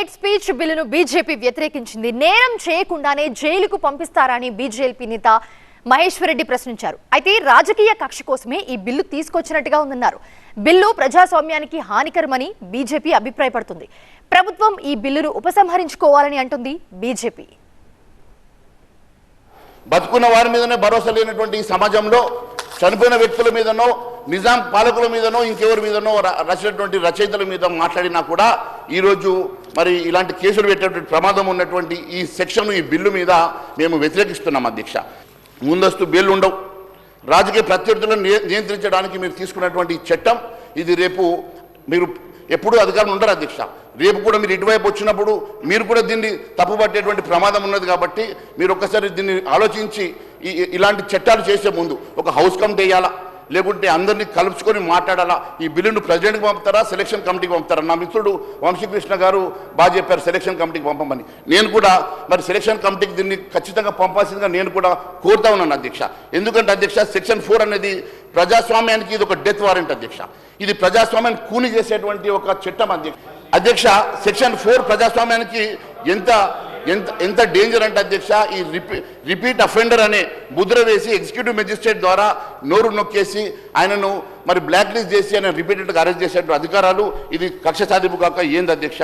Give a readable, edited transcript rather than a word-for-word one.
Hate speech బిల్లును BJP వ్యతిరేకించింది. నేరం చేయకుండానే జైలుకు పంపిస్తారని బీజేపీ నేత మహేశ్వర్ రెడ్డి ప్రశ్నించారు. అయితే రాజకీయ కక్ష కోసమే ఈ బిల్లు తీసుకొచ్చినట్టుగా ఉందన్నారు. బిల్లు ప్రజాస్వామ్యానికి హానికరమని బీజేపీ అభిప్రాయపడుతుంది. ప్రభుత్వం ఈ బిల్లును ఉపసంహరించుకోవాలని అంటుంది బీజేపీ. బతుకున్న వారి మీదనే భరోసా లేనటువంటి ఈ సమాజంలో చనిపోయిన వ్యక్తుల మీదనో నిజాం పాలకుల మీదనో ఇంకెవరి మీదనో రచించినటువంటి రచయితల మీద మాట్లాడినా కూడా ఈరోజు మరి ఇలాంటి కేసులు పెట్టేటువంటి ప్రమాదం ఉన్నటువంటి ఈ సెక్షన్ ఈ బిల్లు మీద మేము వ్యతిరేకిస్తున్నాం అధ్యక్ష. ముందస్తు బెయిల్ ఉండవు. రాజకీయ ప్రత్యర్థులను నియంత్రించడానికి మీరు తీసుకున్నటువంటి చట్టం ఇది రేపు మీరు ఎప్పుడూ అధికారం ఉండరు అధ్యక్ష. రేపు కూడా మీరు ఇటువైపు వచ్చినప్పుడు మీరు కూడా దీన్ని తప్పుపట్టేటువంటి ప్రమాదం ఉన్నది. కాబట్టి మీరు ఒక్కసారి దీన్ని ఆలోచించి ఇలాంటి చట్టాలు చేసే ముందు ఒక హౌస్ కమిటీ వేయాలా, లేకుంటే అందరినీ కలుపుకొని మాట్లాడాలా. ఈ బిల్లును ప్రెసిడెంట్కి పంపుతారా, సెలక్షన్ కమిటీకి పంపుతారా? నా మిత్రుడు వంశీకృష్ణ గారు బాగా చెప్పారు సెలక్షన్ కమిటీకి పంపమని. నేను కూడా మరి సెలక్షన్ కమిటీకి దీన్ని ఖచ్చితంగా పంపాల్సిందిగా నేను కూడా కోరుతా ఉన్నాను అధ్యక్ష. ఎందుకంటే అధ్యక్ష సెక్షన్ 4 అనేది ప్రజాస్వామ్యానికి ఇది ఒక డెత్ వారెంట్ అధ్యక్ష. ఇది ప్రజాస్వామ్యాన్ని కూని చేసేటువంటి ఒక చట్టం అధ్యక్ష. సెక్షన్ 4 ప్రజాస్వామ్యానికి ఎంత డేంజర్ అంటే అధ్యక్ష, ఈ రిపీట్ అఫెండర్ అనే ముద్ర వేసి ఎగ్జిక్యూటివ్ మెజిస్ట్రేట్ ద్వారా నోరు నొక్కేసి ఆయనను మరి బ్లాక్ లిస్ట్ చేసి ఆయన రిపీటెడ్గా అరెస్ట్ చేసేటువంటి అధికారాలు ఇది కక్ష సాధింపు కాక ఏంది అధ్యక్ష.